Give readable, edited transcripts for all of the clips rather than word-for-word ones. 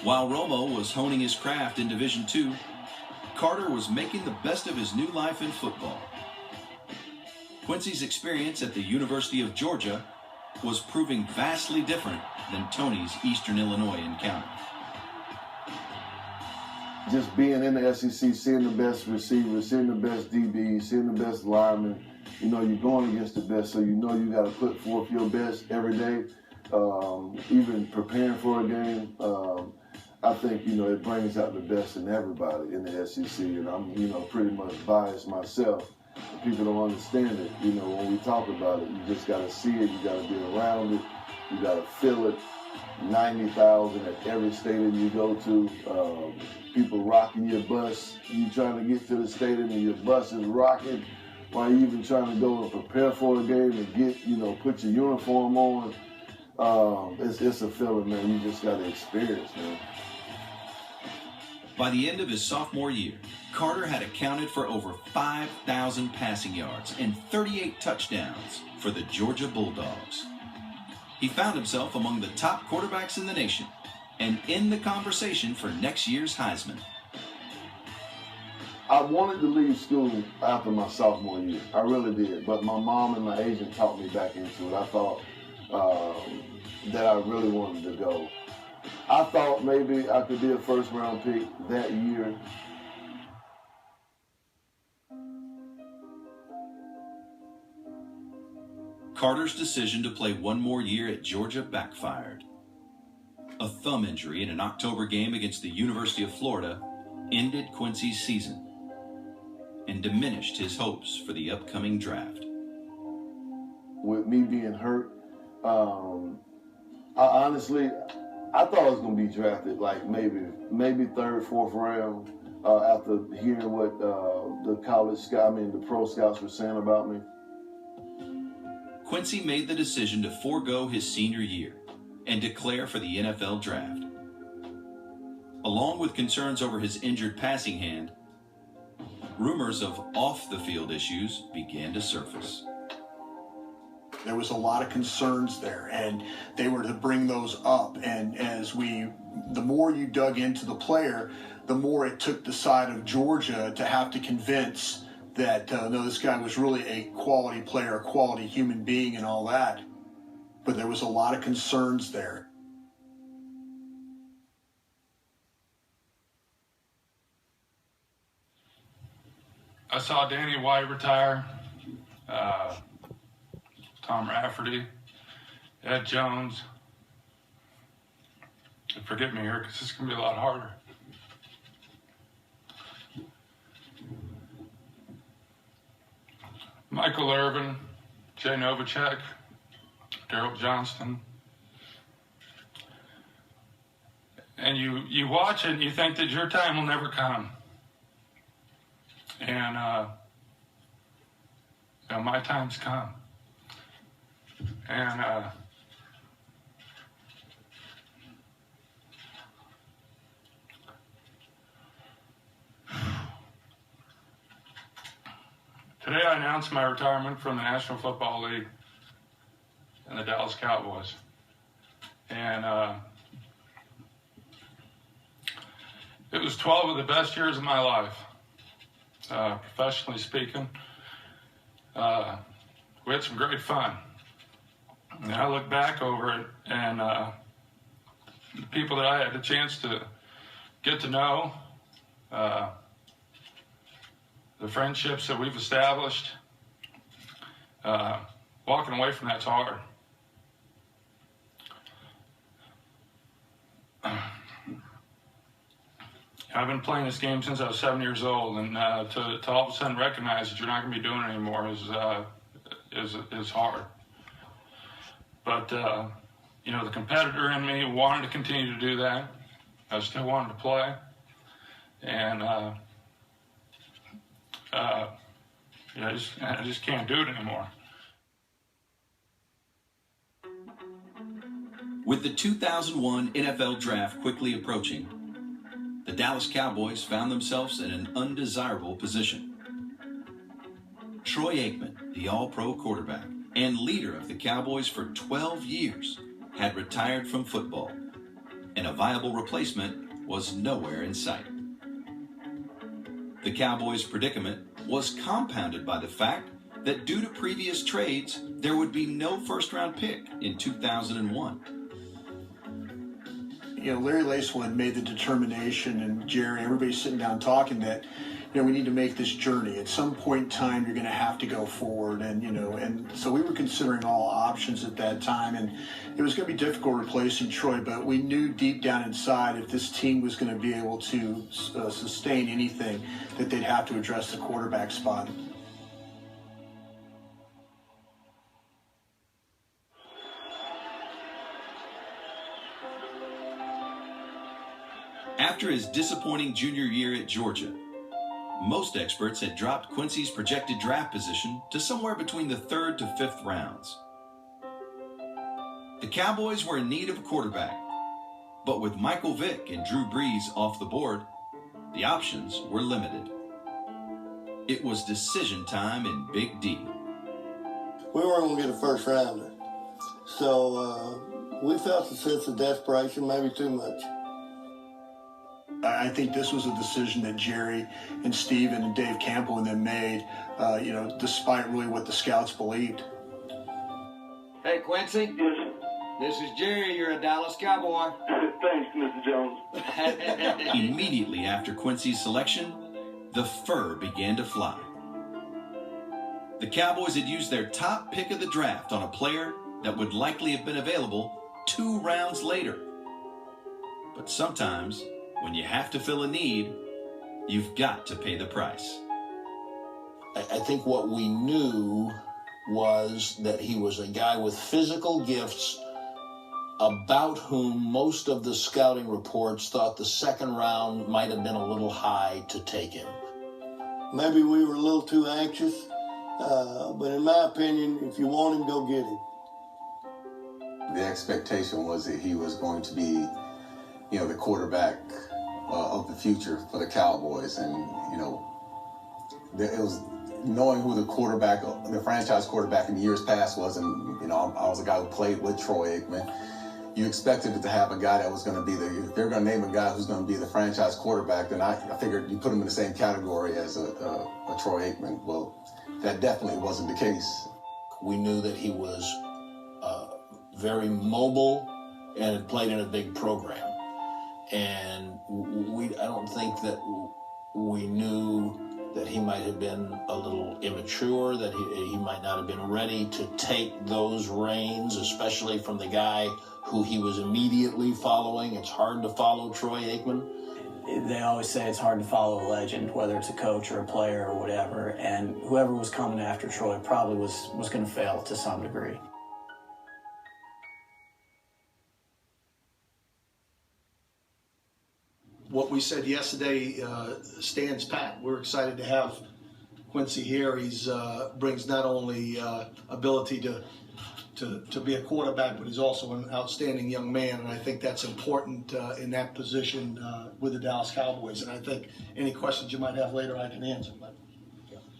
While Romo was honing his craft in Division II, Carter was making the best of his new life in football. Quincy's experience at the University of Georgia was proving vastly different than Tony's Eastern Illinois encounter. Just being in the SEC, seeing the best receivers, seeing the best DBs, seeing the best linemen, you know, you're going against the best, so you know you got to put forth your best every day. Even preparing for a game, I think, you know, it brings out the best in everybody in the SEC, and I'm, you know, pretty much biased myself. People don't understand it, you know, when we talk about it. You just got to see it, you got to be around it, you got to feel it. 90,000 at every stadium you go to. People rocking your bus. You trying to get to the stadium and your bus is rocking while you even trying to go and prepare for the game and get, you know, put your uniform on. It's a feeling, man. You just got to experience, man. By the end of his sophomore year, Carter had accounted for over 5,000 passing yards and 38 touchdowns for the Georgia Bulldogs. He found himself among the top quarterbacks in the nation and in the conversation for next year's Heisman. I wanted to leave school after my sophomore year. I really did. But my mom and my agent talked me back into it. I thought that I really wanted to go. I thought maybe I could be a first-round pick that year. Carter's decision to play one more year at Georgia backfired. A thumb injury in an October game against the University of Florida ended Quincy's season and diminished his hopes for the upcoming draft. With me being hurt, honestly, I thought I was going to be drafted like maybe third, fourth round after hearing what the pro scouts were saying about me. Quincy made the decision to forego his senior year and declare for the NFL draft. Along with concerns over his injured passing hand, rumors of off-the-field issues began to surface. There was a lot of concerns there, and they were to bring those up. And the more you dug into the player, the more it took the side of Georgia to have to convince that, no, this guy was really a quality player, a quality human being and all that. But there was a lot of concerns there. I saw Danny White retire, Tom Rafferty, Ed Jones. Forgive me here, because this is going to be a lot harder. Michael Irvin, Jay Novacek, Daryl Johnston. And you watch it and you think that your time will never come. And my time's come. And today I announced my retirement from the National Football League and the Dallas Cowboys. And it was 12 of the best years of my life, professionally speaking. We had some great fun. And I look back over it, and the people that I had the chance to get to know, the friendships that we've established, walking away from that's hard. I've been playing this game since I was 7 years old, and to all of a sudden recognize that you're not going to be doing it anymore is hard. But the competitor in me wanted to continue to do that. I still wanted to play, and I just can't do it anymore. With the 2001 NFL Draft quickly approaching, the Dallas Cowboys found themselves in an undesirable position. Troy Aikman, the All-Pro quarterback and leader of the Cowboys for 12 years, had retired from football, and a a viable replacement was nowhere in sight. The Cowboys' predicament was compounded by the fact that due to previous trades, there would be no first-round pick in 2001. Larry Lacewell had made the determination, and Jerry, everybody's sitting down talking that, we need to make this journey. At some point in time, you're going to have to go forward, and so we were considering all options at that time, and it was going to be difficult replacing Troy, but we knew deep down inside if this team was going to be able to sustain anything, that they'd have to address the quarterback spot. After his disappointing junior year at Georgia, most experts had dropped Quincy's projected draft position to somewhere between the 3rd to 5th rounds. The Cowboys were in need of a quarterback, but with Michael Vick and Drew Brees off the board, the options were limited. It was decision time in Big D. We weren't going to get a first rounder, so we felt a sense of desperation, maybe too much. I think this was a decision that Jerry and Steven and Dave Campbell and them made, despite really what the scouts believed. Hey, Quincy. Yes. This is Jerry. You're a Dallas Cowboy. Thanks, Mr. Jones. Immediately after Quincy's selection, the fur began to fly. The Cowboys had used their top pick of the draft on a player that would likely have been available 2 rounds later. But sometimes, when you have to fill a need, you've got to pay the price. I think what we knew was that he was a guy with physical gifts about whom most of the scouting reports thought the 2nd round might have been a little high to take him. Maybe we were a little too anxious, but in my opinion, if you want him, go get him. The expectation was that he was going to be, the quarterback of the future for the Cowboys, and it was knowing who the franchise quarterback in the years past was, and I was a guy who played with Troy Aikman. You expected it to have a guy that was going to be if they're going to name a guy who's going to be the franchise quarterback, then I figured you put him in the same category as a Troy Aikman. Well, that definitely wasn't the case. We knew that he was very mobile and had played in a big program. And I don't think that we knew that he might have been a little immature, that he might not have been ready to take those reins, especially from the guy who he was immediately following. It's hard to follow Troy Aikman. They always say it's hard to follow a legend, whether it's a coach or a player or whatever, and whoever was coming after Troy probably was going to fail to some degree. What we said yesterday stands pat. We're excited to have Quincy here. He's brings not only ability to be a quarterback, but he's also an outstanding young man, and I think that's important in that position with the Dallas Cowboys. And I think any questions you might have later I can answer, but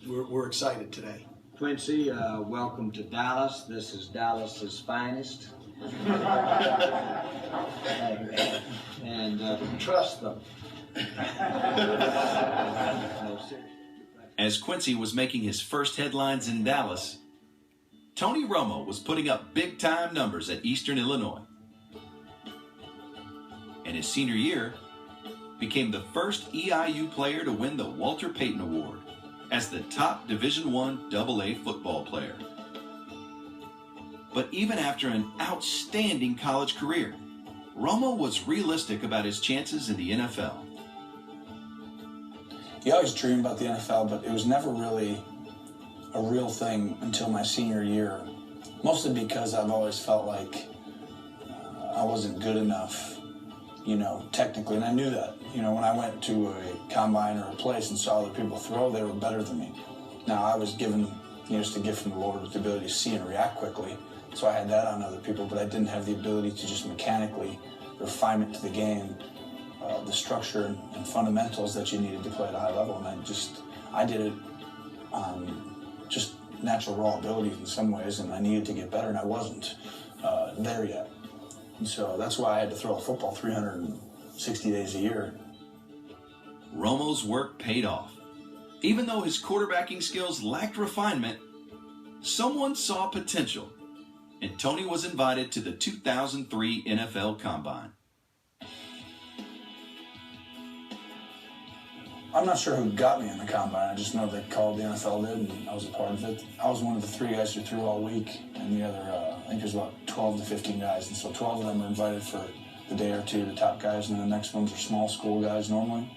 we're excited today. Quincy, welcome to Dallas. This is Dallas's finest. And trust them. As Quincy was making his first headlines in Dallas, Tony Romo was putting up big-time numbers at Eastern Illinois. And his senior year became the first EIU player to win the Walter Payton Award as the top Division I AA football player. But even after an outstanding college career, Romo was realistic about his chances in the NFL. You always dream about the NFL, but it was never really a real thing until my senior year, mostly because I've always felt like I wasn't good enough, technically, and I knew that. When I went to a combine or a place and saw other people throw, they were better than me. Now, I was given, just a gift from the Lord with the ability to see and react quickly, so I had that on other people, but I didn't have the ability to just mechanically refinement to the game, the structure and fundamentals that you needed to play at a high level, and I did it just natural raw abilities in some ways, and I needed to get better, and I wasn't there yet. And so that's why I had to throw a football 360 days a year. Romo's work paid off. Even though his quarterbacking skills lacked refinement, someone saw potential, and Tony was invited to the 2003 NFL Combine. I'm not sure who got me in the Combine. I just know they called, the NFL did, and I was a part of it. I was one of the 3 guys who threw all week, and the other, I think there's about 12 to 15 guys, and so 12 of them were invited for the day or two, the top guys, and then the next ones are small school guys normally.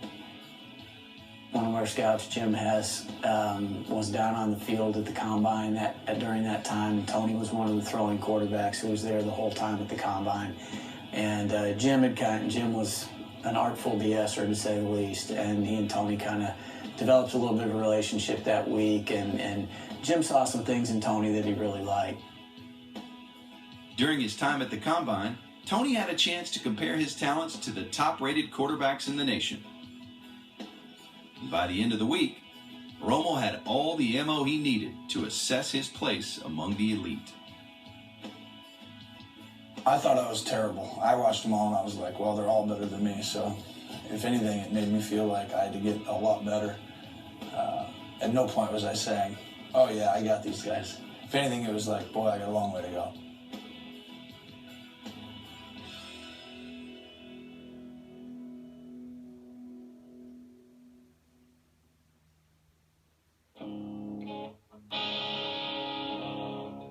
One of our scouts, Jim Hess, was down on the field at the Combine during that time, and Tony was one of the throwing quarterbacks who was there the whole time at the Combine. And Jim was an artful de-esser, to say the least, and he and Tony kind of developed a little bit of a relationship that week, and Jim saw some things in Tony that he really liked. During his time at the Combine, Tony had a chance to compare his talents to the top-rated quarterbacks in the nation. And by the end of the week, Romo had all the ammo he needed to assess his place among the elite. I thought I was terrible. I watched them all and I was like, well, they're all better than me. So if anything, it made me feel like I had to get a lot better. At no point was I saying, oh yeah, I got these guys. If anything, it was like, boy, I got a long way to go.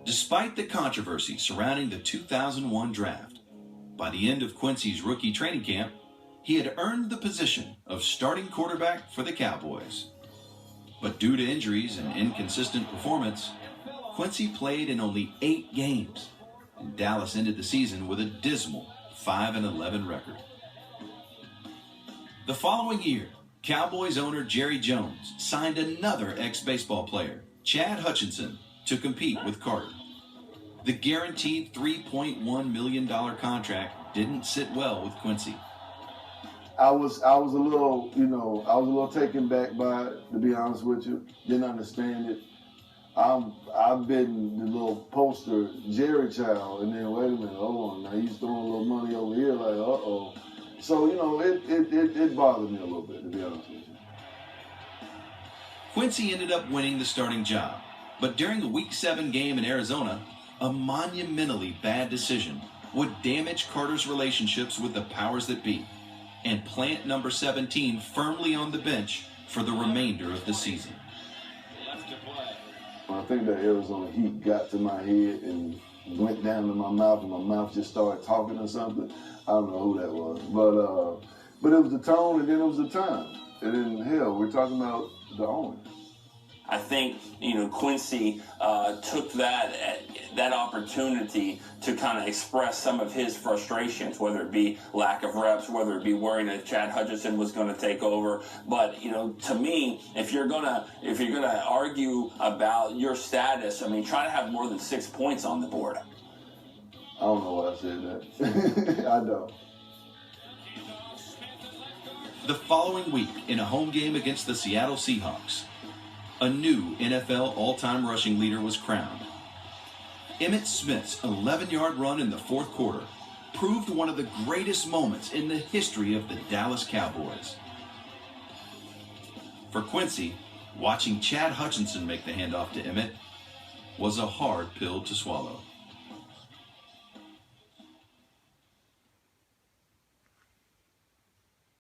Despite the controversy surrounding the 2001 draft, by the end of Quincy's rookie training camp, he had earned the position of starting quarterback for the Cowboys. But due to injuries and inconsistent performance, Quincy played in only 8 games, and Dallas ended the season with a dismal 5-11 record. The following year, Cowboys owner Jerry Jones signed another ex-baseball player, Chad Hutchinson, to compete with Carter. The guaranteed $3.1 million contract didn't sit well with Quincy. I was a little taken back by it, to be honest with you. Didn't understand it. I've been the little poster Jerry child, and then wait a minute, hold on, now he's throwing a little money over here, like uh-oh. So it bothered me a little bit, to be honest with you. Quincy ended up winning the starting job, but during a Week 7 game in Arizona, a monumentally bad decision would damage Carter's relationships with the powers that be and plant number 17 firmly on the bench for the remainder of the season. I think that Arizona heat got to my head and went down to my mouth, and my mouth just started talking or something. I don't know who that was, but it was the tone, and then it was the time, and then hell, we're talking about the owner. I think, Quincy took that opportunity to kind of express some of his frustrations, whether it be lack of reps, whether it be worrying that Chad Hutchinson was going to take over. But, to me, if you're gonna argue about your status, try to have more than 6 points on the board. I don't know why I said that. I don't. The following week, in a home game against the Seattle Seahawks, a new NFL all-time rushing leader was crowned. Emmitt Smith's 11-yard run in the fourth quarter proved one of the greatest moments in the history of the Dallas Cowboys. For Quincy, watching Chad Hutchinson make the handoff to Emmitt was a hard pill to swallow.